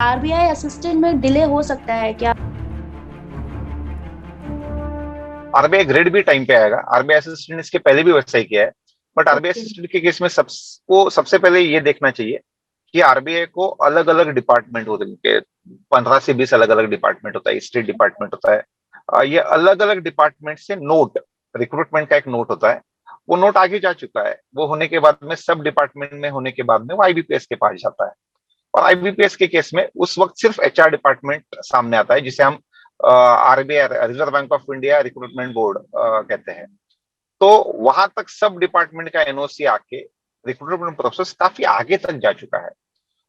RBI assistant में delay हो सकता है क्या? आरबीआई ग्रेड भी टाइम पे आएगा। आरबीआई असिस्टेंट इसके पहले भी वैसा ही किया है। But RBI okay. असिस्टेंट के केस में सबको सबसे पहले ये देखना चाहिए कि आरबीआई को अलग अलग डिपार्टमेंट होते हैं। 15 से 20 अलग अलग डिपार्टमेंट होता है, स्टेट डिपार्टमेंट होता है। ये अलग अलग डिपार्टमेंट से नोट, रिक्रूटमेंट का एक नोट होता है। वो नोट आगे जा चुका है, वो होने के बाद में सब डिपार्टमेंट में होने के बाद में वो आईबीपीएस के पास जाता है। और आईबीपीएस के केस में उस वक्त सिर्फ एचआर डिपार्टमेंट सामने आता है, जिसे हम RBI, reserve bank of India recruitment board कहते हैं। तो वहां तक सब डिपार्टमेंट का एनओसी आके रिक्रूटमेंट प्रोसेस काफी आगे तक जा चुका है।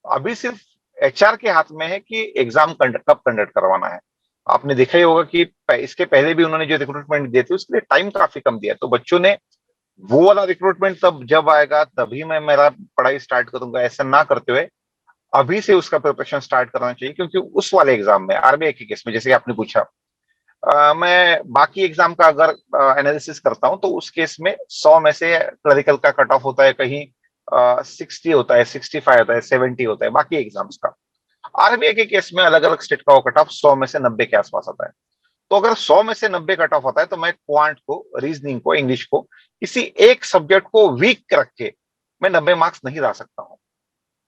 अभी सिर्फ एचआर के हाथ में है कि एग्जाम कब कंडक्ट करवाना है। आपने देखा ही होगा कि इसके पहले भी उन्होंने जो रिक्रूटमेंट दिए थे उसके लिए टाइम काफी कम दिया, तो बच्चों ने वो वाला रिक्रूटमेंट तब जब आएगा तभी मैं मेरा पढ़ाई स्टार्ट करूंगा, ऐसा ना करते हुए अभी से उसका प्रिपरेशन स्टार्ट करना चाहिए। क्योंकि उस वाले एग्जाम में, आरबीआई के केस में, जैसे आपने पूछा, मैं बाकी एग्जाम का अगर एनालिसिस करता हूं तो उस केस में 100 में से क्लरिकल का कट ऑफ होता है, कहीं 60 होता है, 65 होता है, 70 होता है बाकी एग्जाम्स का। आरबीआई के केस में अलग अलग स्टेट का वो कट ऑफ 100 में से 90 के आसपास आता है। तो अगर 100 में से 90 कट ऑफ होता है तो मैं क्वांट को, रीजनिंग को, इंग्लिश को, किसी एक सब्जेक्ट को वीक रख के मैं 90 मार्क्स नहीं ला सकता हूँ।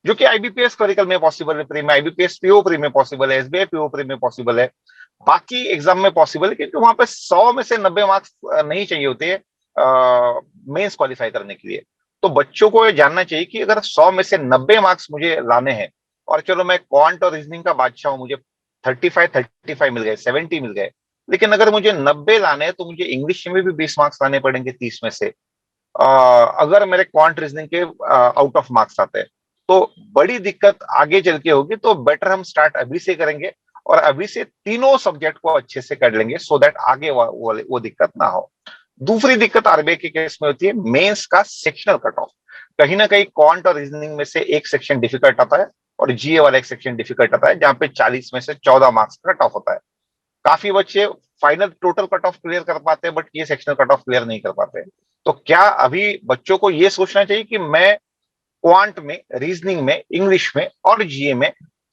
जो कि आईबीपीएस क्लरिकल में पॉसिबल है, प्री में, आईबीपीएस पीओ प्री में पॉसिबल है, एसबीआई पीओ प्री में पॉसिबल है, बाकी एग्जाम में पॉसिबल है। क्योंकि वहां पे 100 में से 90 मार्क्स नहीं चाहिए होते हैं मेंस क्वालिफाई करने के लिए। तो बच्चों को ये जानना चाहिए कि अगर 100 में से 90 मार्क्स मुझे लाने हैं, और चलो मैं क्वांट और रीजनिंग का बादशाह हूं, मुझे 35 मिल गए, 70 मिल गए, लेकिन अगर मुझे 90 लाने हैं तो मुझे इंग्लिश में भी 20 मार्क्स लाने पड़ेंगे 30 में से। अगर मेरे क्वांट रीजनिंग के आउट ऑफ मार्क्स आते हैं तो बड़ी दिक्कत आगे चल के होगी। तो बेटर हम स्टार्ट अभी से करेंगे और अभी से तीनों सब्जेक्ट को अच्छे से कर लेंगे, सो दैट आगे वो दिक्कत ना हो। दूसरी दिक्कत आरबीआई के केस में होती है मेंस का सेक्शनल कट ऑफ। कहीं ना कहीं क्वांट और रीजनिंग में से एक सेक्शन डिफिकल्ट आता है और जीए वाला एक सेक्शन डिफिकल्ट आता है, जहां पे 40 में से 14 मार्क्स का कट ऑफ होता है। काफी बच्चे final total cut off clear कर पाते हैं, बट ये सेक्शनल कट ऑफ क्लियर नहीं कर पाते। तो क्या अभी बच्चों को ये सोचना चाहिए कि मैं क्वांट में, रीजनिंग में, इंग्लिश में और जीए में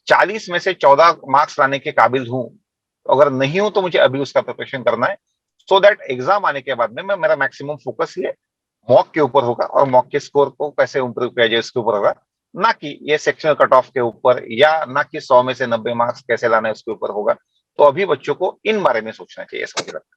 40 में से 14 मार्क्स लाने के काबिल हूं? अगर नहीं हूं तो मुझे अभी उसका प्रिपरेशन करना है, सो दैट एग्जाम आने के बाद में मैं, मेरा मैक्सिमम फोकस ये मॉक के ऊपर होगा और मॉक के स्कोर को कैसे इंप्रूव किया जाए उसके ऊपर होगा, ना कि ये सेक्शनल कट ऑफ के ऊपर, या ना कि 100 में से 90 मार्क्स कैसे लाना है उसके ऊपर होगा। तो अभी बच्चों को इन बारे में सोचना चाहिए, समझ रहा